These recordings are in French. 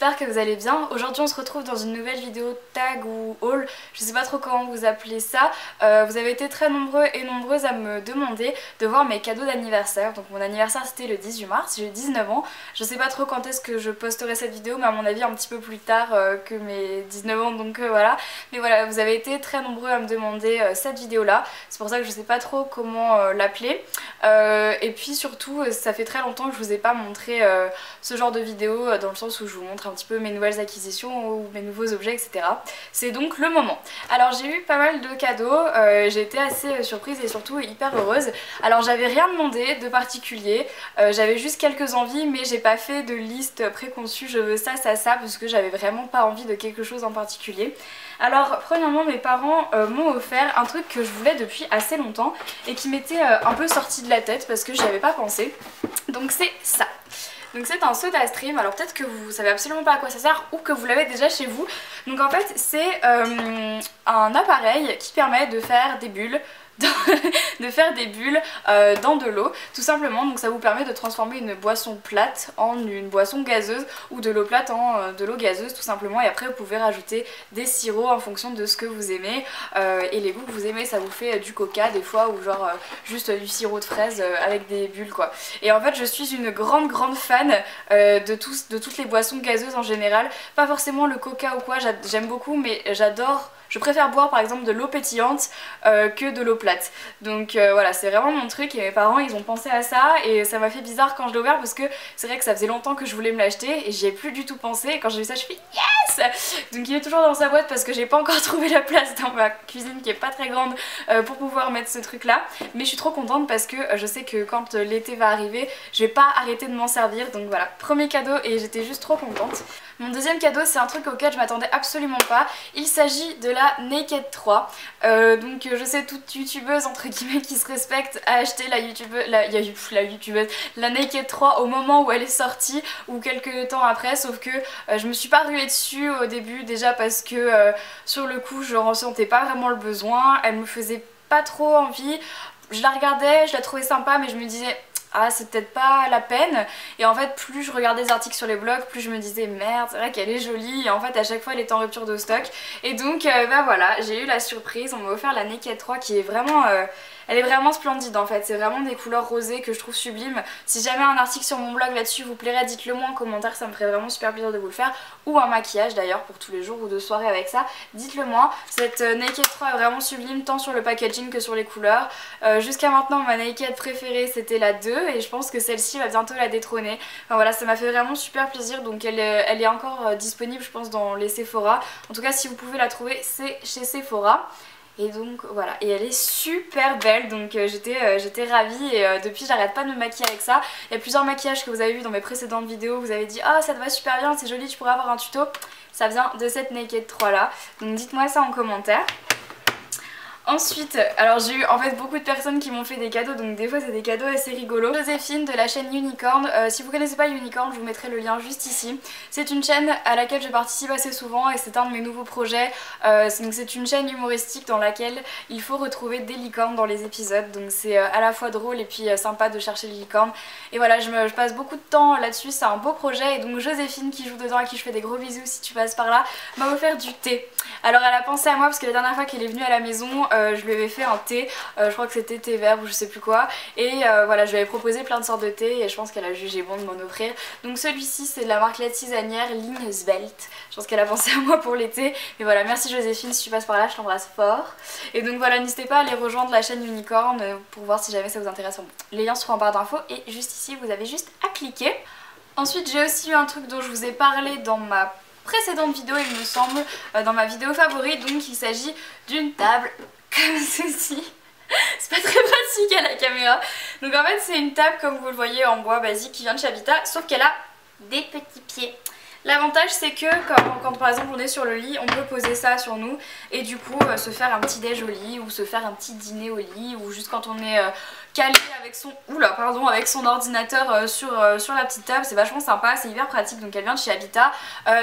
j'espère que vous allez bien. Aujourd'hui on se retrouve dans une nouvelle vidéo tag ou haul, je sais pas trop comment vous appelez ça. Vous avez été très nombreux et nombreuses à me demander de voir mes cadeaux d'anniversaire. Donc mon anniversaire c'était le 18 mars, j'ai 19 ans. Je sais pas trop quand est-ce que je posterai cette vidéo, mais à mon avis un petit peu plus tard que mes 19 ans, donc voilà. Mais voilà, vous avez été très nombreux à me demander cette vidéo là, c'est pour ça que je sais pas trop comment l'appeler. Et puis surtout ça fait très longtemps que je vous ai pas montré ce genre de vidéo dans le sens où je vous montre un petit peu mes nouvelles acquisitions ou mes nouveaux objets, etc. C'est donc le moment. Alors j'ai eu pas mal de cadeaux, j'ai été assez surprise et surtout hyper heureuse. Alors j'avais rien demandé de particulier, j'avais juste quelques envies, mais j'ai pas fait de liste préconçue, je veux ça, ça, ça, parce que j'avais vraiment pas envie de quelque chose en particulier. Alors premièrement mes parents m'ont offert un truc que je voulais depuis assez longtemps et qui m'était un peu sorti de la tête parce que j'y avais pas pensé. Donc c'est ça. Donc c'est un SodaStream, alors peut-être que vous savez absolument pas à quoi ça sert ou que vous l'avez déjà chez vous. Donc en fait c'est un appareil qui permet de faire des bulles dans de l'eau tout simplement. Donc ça vous permet de transformer une boisson plate en une boisson gazeuse ou de l'eau plate en de l'eau gazeuse tout simplement, et après vous pouvez rajouter des sirops en fonction de ce que vous aimez et les goûts que vous aimez. Ça vous fait du coca des fois ou genre juste du sirop de fraise avec des bulles quoi. Et en fait je suis une grande fan de toutes les boissons gazeuses en général, pas forcément le coca ou quoi, j'aime beaucoup, mais je préfère boire par exemple de l'eau pétillante que de l'eau plate. Donc voilà, c'est vraiment mon truc et mes parents ils ont pensé à ça et ça m'a fait bizarre quand je l'ai ouvert parce que c'est vrai que ça faisait longtemps que je voulais me l'acheter et j'y ai plus du tout pensé, et quand j'ai vu ça je fais yes. Donc il est toujours dans sa boîte parce que j'ai pas encore trouvé la place dans ma cuisine qui est pas très grande pour pouvoir mettre ce truc là, mais je suis trop contente parce que je sais que quand l'été va arriver je vais pas arrêter de m'en servir. Donc voilà, premier cadeau et j'étais juste trop contente. Mon deuxième cadeau c'est un truc auquel je m'attendais absolument pas, il s'agit de la Naked 3. Donc je sais toute youtubeuse entre guillemets qui se respecte a acheté la Naked 3 au moment où elle est sortie ou quelques temps après, sauf que je me suis pas ruée dessus au début, déjà parce que sur le coup je ressentais pas vraiment le besoin, elle me faisait pas trop envie. Je la regardais, je la trouvais sympa, mais je me disais ah c'est peut-être pas la peine, et en fait plus je regardais des articles sur les blogs, plus je me disais merde c'est vrai qu'elle est jolie, et en fait à chaque fois elle est en rupture de stock. Et donc bah voilà, j'ai eu la surprise, on m'a offert la Naked 3 qui est vraiment elle est vraiment splendide en fait, c'est vraiment des couleurs rosées que je trouve sublimes. Si jamais un article sur mon blog là-dessus vous plairait, dites-le moi en commentaire, ça me ferait vraiment super plaisir de vous le faire, ou un maquillage d'ailleurs pour tous les jours ou de soirée avec ça, dites-le moi. Cette Naked 3 est vraiment sublime tant sur le packaging que sur les couleurs. Jusqu'à maintenant ma Naked préférée c'était la 2 et je pense que celle-ci va bientôt la détrôner. Enfin voilà, ça m'a fait vraiment super plaisir. Donc elle est encore disponible je pense dans les Sephora, en tout cas si vous pouvez la trouver c'est chez Sephora. Et donc voilà, et elle est super belle, donc j'étais ravie, et depuis j'arrête pas de me maquiller avec ça. Il y a plusieurs maquillages que vous avez vu dans mes précédentes vidéos, vous avez dit ah ça te va super bien, c'est joli, tu pourrais avoir un tuto. Ça vient de cette Naked 3 là, donc dites-moi ça en commentaire. Ensuite, alors j'ai eu en fait beaucoup de personnes qui m'ont fait des cadeaux, donc des fois c'est des cadeaux assez rigolos. Joséphine de la chaîne Unicorn, si vous connaissez pas Unicorn je vous mettrai le lien juste ici. C'est une chaîne à laquelle je participe assez souvent et c'est un de mes nouveaux projets. Donc c'est une chaîne humoristique dans laquelle il faut retrouver des licornes dans les épisodes, donc c'est à la fois drôle et puis sympa de chercher les licornes. Et voilà, je passe beaucoup de temps là-dessus, c'est un beau projet, et donc Joséphine qui joue dedans, à qui je fais des gros bisous si tu passes par là, m'a offert du thé. Alors elle a pensé à moi parce que la dernière fois qu'elle est venue à la maison je lui avais fait un thé, je crois que c'était thé vert ou je sais plus quoi, et voilà je lui avais proposé plein de sortes de thé et je pense qu'elle a jugé bon de m'en offrir. Donc celui-ci c'est de la marque La Tisanière ligne Svelte, je pense qu'elle a pensé à moi pour l'été. Mais voilà, merci Joséphine, si tu passes par là je t'embrasse fort. Et donc voilà, n'hésitez pas à aller rejoindre la chaîne Unicorn pour voir si jamais ça vous intéresse. Les liens seront en barre d'infos et juste ici vous avez juste à cliquer. Ensuite j'ai aussi eu un truc dont je vous ai parlé dans ma précédente vidéo il me semble, dans ma vidéo favorite. Donc il s'agit d'une table comme ceci. C'est pas très pratique à la caméra. Donc en fait c'est une table comme vous le voyez en bois basique qui vient de chez Habitat, sauf qu'elle a des petits pieds. L'avantage c'est que quand par exemple on est sur le lit, on peut poser ça sur nous et du coup se faire un petit déj au lit ou se faire un petit dîner au lit, ou juste quand on est calé avec son ordinateur sur la petite table. C'est vachement sympa, c'est hyper pratique. Donc elle vient de chez Habitat,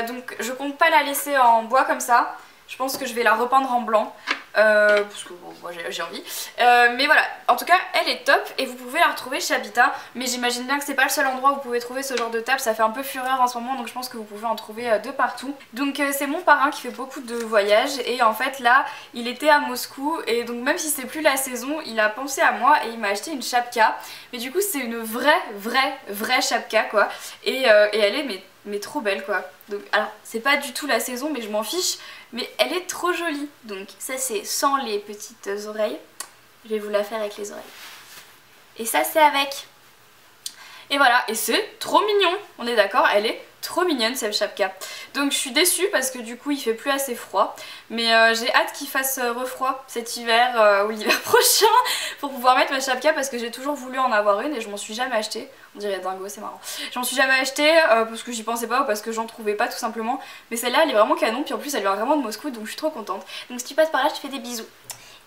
donc je compte pas la laisser en bois comme ça. Je pense que je vais la repeindre en blanc parce que bon, moi j'ai envie. Mais voilà, en tout cas elle est top et vous pouvez la retrouver chez Habitat. Mais j'imagine bien que c'est pas le seul endroit où vous pouvez trouver ce genre de table, ça fait un peu fureur en ce moment, donc je pense que vous pouvez en trouver de partout. Donc c'est mon parrain qui fait beaucoup de voyages et en fait là il était à Moscou et donc même si c'est plus la saison, il a pensé à moi et il m'a acheté une chapka. Mais du coup c'est une vraie chapka quoi. Et elle est mais trop belle quoi. Donc alors c'est pas du tout la saison mais je m'en fiche, mais elle est trop jolie. Donc ça c'est sans les petites oreilles. Je vais vous la faire avec les oreilles. Et ça c'est avec. Et voilà, et c'est trop mignon, on est d'accord, elle est trop mignonne cette chapka. Donc je suis déçue parce que du coup il fait plus assez froid. Mais j'ai hâte qu'il fasse refroid cet hiver ou l'hiver prochain pour pouvoir mettre ma chapka parce que j'ai toujours voulu en avoir une et je m'en suis jamais achetée. On dirait dingo, c'est marrant. J'en suis jamais achetée parce que j'y pensais pas ou parce que j'en trouvais pas tout simplement. Mais celle-là elle est vraiment canon, puis en plus elle vient vraiment de Moscou donc je suis trop contente. Donc si tu passes par là je te fais des bisous.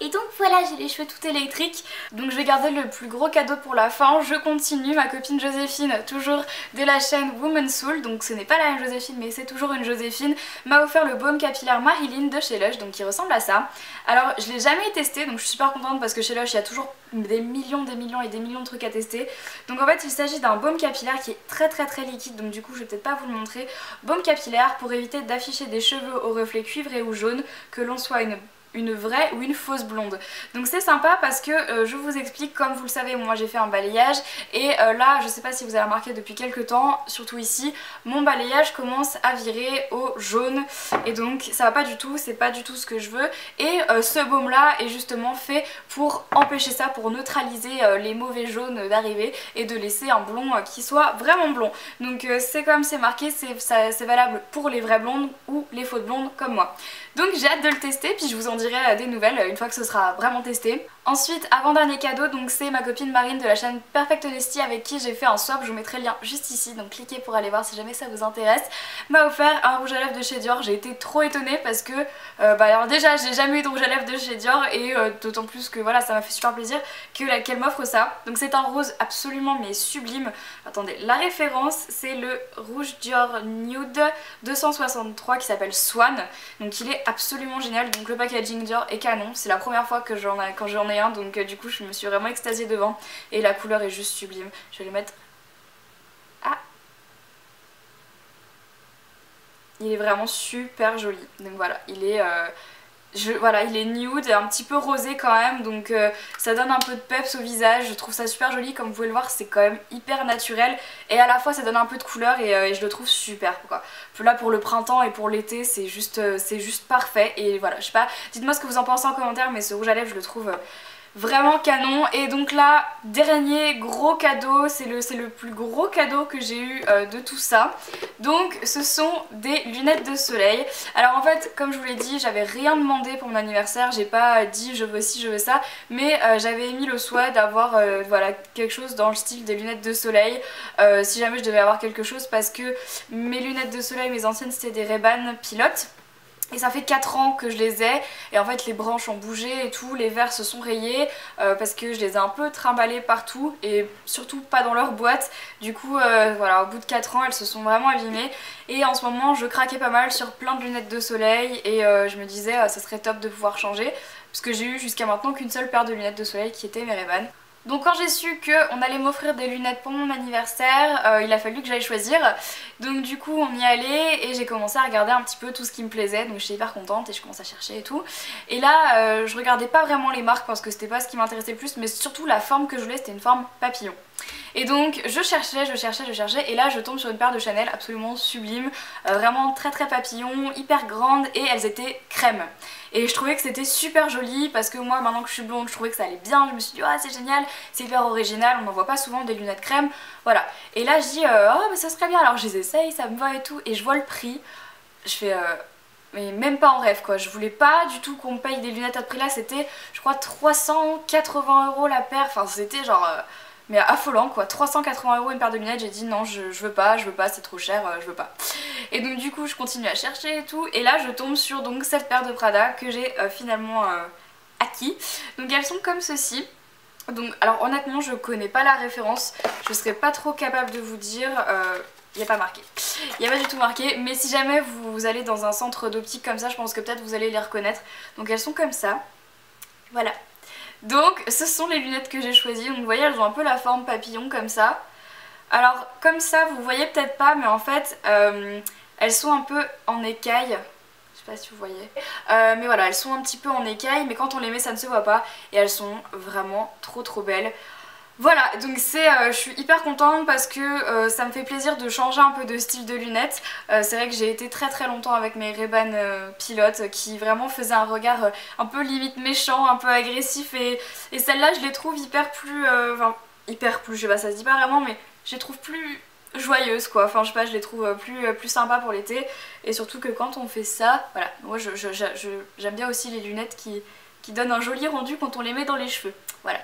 Et donc voilà, j'ai les cheveux tout électriques, donc je vais garder le plus gros cadeau pour la fin. Je continue, ma copine Joséphine, toujours de la chaîne Woman's Soul, donc ce n'est pas la même Joséphine mais c'est toujours une Joséphine, m'a offert le baume capillaire Marilyn de chez Lush, donc qui ressemble à ça. Alors je l'ai jamais testé, donc je suis super contente parce que chez Lush il y a toujours des millions de trucs à tester. Donc en fait il s'agit d'un baume capillaire qui est très liquide, donc du coup je vais peut-être pas vous le montrer. Baume capillaire pour éviter d'afficher des cheveux au reflet cuivré ou jaune, que l'on soit une vraie ou une fausse blonde. Donc c'est sympa parce que je vous explique, comme vous le savez moi j'ai fait un balayage et là je sais pas si vous avez remarqué depuis quelques temps, surtout ici, mon balayage commence à virer au jaune et donc ça va pas du tout, c'est pas du tout ce que je veux et ce baume là est justement fait pour empêcher ça, pour neutraliser les mauvais jaunes d'arriver et de laisser un blond qui soit vraiment blond. Donc c'est comme c'est marqué, c'est valable pour les vraies blondes ou les fausses blondes comme moi. Donc j'ai hâte de le tester puis je vous en dirai des nouvelles une fois que ce sera vraiment testé. Ensuite, avant-dernier cadeau, donc c'est ma copine Marine de la chaîne Perfect Honesty avec qui j'ai fait un swap, je vous mettrai le lien juste ici, donc cliquez pour aller voir si jamais ça vous intéresse. M'a offert un rouge à lèvres de chez Dior, j'ai été trop étonnée parce que alors déjà j'ai jamais eu de rouge à lèvres de chez Dior et d'autant plus que voilà ça m'a fait super plaisir qu'elle m'offre ça. Donc c'est un rose absolument mais sublime. Attendez, la référence c'est le rouge Dior Nude 263 qui s'appelle Swan, donc il est absolument génial, donc le packaging Dior est canon, c'est la première fois que j'en ai un, donc du coup je me suis vraiment extasiée devant et la couleur est juste sublime. Je vais le mettre. Ah, il est vraiment super joli, donc voilà, il est voilà, il est nude, un petit peu rosé quand même, donc ça donne un peu de peps au visage. Je trouve ça super joli, comme vous pouvez le voir c'est quand même hyper naturel et à la fois ça donne un peu de couleur et je le trouve super quoi. Là pour le printemps et pour l'été c'est juste parfait et voilà, je sais pas, dites-moi ce que vous en pensez en commentaire mais ce rouge à lèvres je le trouve vraiment canon. Et donc là, dernier gros cadeau, c'est le plus gros cadeau que j'ai eu de tout ça. Donc ce sont des lunettes de soleil. Alors en fait, comme je vous l'ai dit, j'avais rien demandé pour mon anniversaire, j'ai pas dit je veux ci, je veux ça, mais j'avais émis le souhait d'avoir voilà, quelque chose dans le style des lunettes de soleil, si jamais je devais avoir quelque chose, parce que mes lunettes de soleil, mes anciennes, c'était des Ray-Ban Pilote. Et ça fait 4 ans que je les ai et en fait les branches ont bougé et tout, les verres se sont rayés parce que je les ai un peu trimballées partout et surtout pas dans leur boîte. Du coup voilà, au bout de 4 ans elles se sont vraiment abîmées et en ce moment je craquais pas mal sur plein de lunettes de soleil et je me disais ça serait top de pouvoir changer parce que j'ai eu jusqu'à maintenant qu'une seule paire de lunettes de soleil qui était mes Ray-Ban. Donc quand j'ai su qu'on allait m'offrir des lunettes pour mon anniversaire, il a fallu que j'aille choisir. Donc du coup on y allait et j'ai commencé à regarder un petit peu tout ce qui me plaisait. Donc j'étais hyper contente et je commençais à chercher et tout. Et là je regardais pas vraiment les marques parce que c'était pas ce qui m'intéressait le plus, mais surtout la forme que je voulais, c'était une forme papillon. Et donc je cherchais et là je tombe sur une paire de Chanel absolument sublime, vraiment très papillon, hyper grande et elles étaient crème. Et je trouvais que c'était super joli parce que moi maintenant que je suis blonde je trouvais que ça allait bien, je me suis dit ah c'est génial, c'est hyper original, on n'en voit pas souvent des lunettes crème, voilà. Et là je dis oh mais ça serait bien, alors je les essaye, ça me va et tout, et je vois le prix, je fais mais même pas en rêve quoi, je voulais pas du tout qu'on me paye des lunettes à ce prix là, c'était je crois 380 € la paire, enfin c'était genre mais affolant quoi, 380 € une paire de lunettes, j'ai dit non je veux pas, c'est trop cher, je veux pas. Et donc du coup je continue à chercher et tout, et là je tombe sur donc cette paire de Prada que j'ai finalement acquis. Donc elles sont comme ceci. Donc alors honnêtement je connais pas la référence, je serais pas trop capable de vous dire, il n'y a pas marqué. Il n'y a pas du tout marqué, mais si jamais vous allez dans un centre d'optique comme ça, je pense que peut-être vous allez les reconnaître. Donc elles sont comme ça. Voilà. Donc ce sont les lunettes que j'ai choisies. Donc vous voyez, elles ont un peu la forme papillon comme ça. Alors comme ça vous voyez peut-être pas, mais en fait elles sont un peu en écaille. Je sais pas si vous voyez. Mais voilà, elles sont un petit peu en écaille, mais quand on les met ça ne se voit pas. Et elles sont vraiment trop belles. Voilà, donc je suis hyper contente parce que ça me fait plaisir de changer un peu de style de lunettes. C'est vrai que j'ai été très longtemps avec mes Ray-Ban Pilote qui vraiment faisaient un regard un peu limite méchant, un peu agressif, et celle-là je les trouve hyper plus... Enfin, hyper plus, je sais pas, ça se dit pas vraiment, mais je les trouve plus joyeuses quoi. Enfin je sais pas, je les trouve plus sympas pour l'été, et surtout que quand on fait ça, voilà, moi j'aime bien aussi les lunettes qui donnent un joli rendu quand on les met dans les cheveux. Voilà.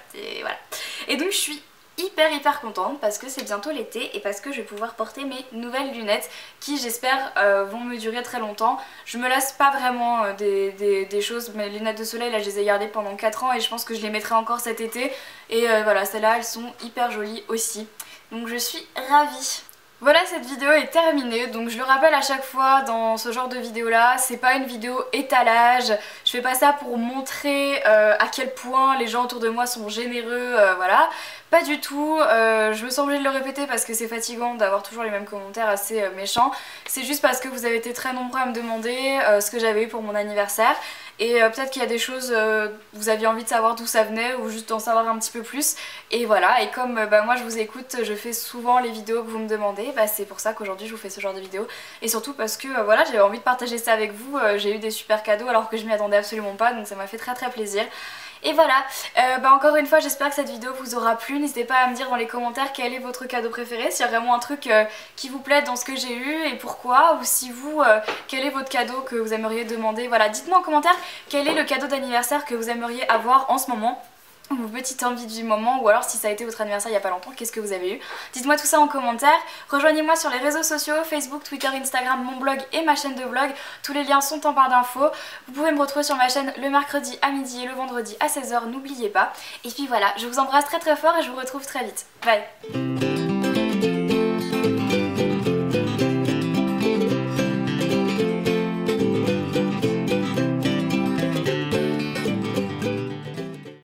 Et donc je suis hyper contente parce que c'est bientôt l'été et parce que je vais pouvoir porter mes nouvelles lunettes qui j'espère vont me durer très longtemps. Je me lasse pas vraiment des choses. Mes lunettes de soleil là je les ai gardées pendant 4 ans et je pense que je les mettrai encore cet été. Et voilà, celles-là elles sont hyper jolies aussi. Donc je suis ravie. Voilà, cette vidéo est terminée, donc je le rappelle à chaque fois dans ce genre de vidéo là, c'est pas une vidéo étalage, je fais pas ça pour montrer à quel point les gens autour de moi sont généreux, voilà, pas du tout, je me sens obligée de le répéter parce que c'est fatigant d'avoir toujours les mêmes commentaires assez méchants, c'est juste parce que vous avez été très nombreux à me demander ce que j'avais eu pour mon anniversaire. Et peut-être qu'il y a des choses, vous aviez envie de savoir d'où ça venait ou juste d'en savoir un petit peu plus. Et voilà, et comme moi je vous écoute, je fais souvent les vidéos que vous me demandez, c'est pour ça qu'aujourd'hui je vous fais ce genre de vidéo. Et surtout parce que voilà, j'avais envie de partager ça avec vous, j'ai eu des super cadeaux alors que je m'y attendais absolument pas, donc ça m'a fait très plaisir. Et voilà, encore une fois j'espère que cette vidéo vous aura plu. N'hésitez pas à me dire dans les commentaires quel est votre cadeau préféré, s'il y a vraiment un truc qui vous plaît dans ce que j'ai eu et pourquoi, ou si vous, quel est votre cadeau que vous aimeriez demander. Voilà, dites-moi en commentaire quel est le cadeau d'anniversaire que vous aimeriez avoir en ce moment, vos petites envies du moment, ou alors si ça a été votre anniversaire il n'y a pas longtemps, qu'est-ce que vous avez eu. Dites-moi tout ça en commentaire. Rejoignez-moi sur les réseaux sociaux, Facebook, Twitter, Instagram, mon blog et ma chaîne de vlog. Tous les liens sont en barre d'infos. Vous pouvez me retrouver sur ma chaîne le mercredi à midi et le vendredi à 16 h, n'oubliez pas. Et puis voilà, je vous embrasse très fort et je vous retrouve très vite. Bye.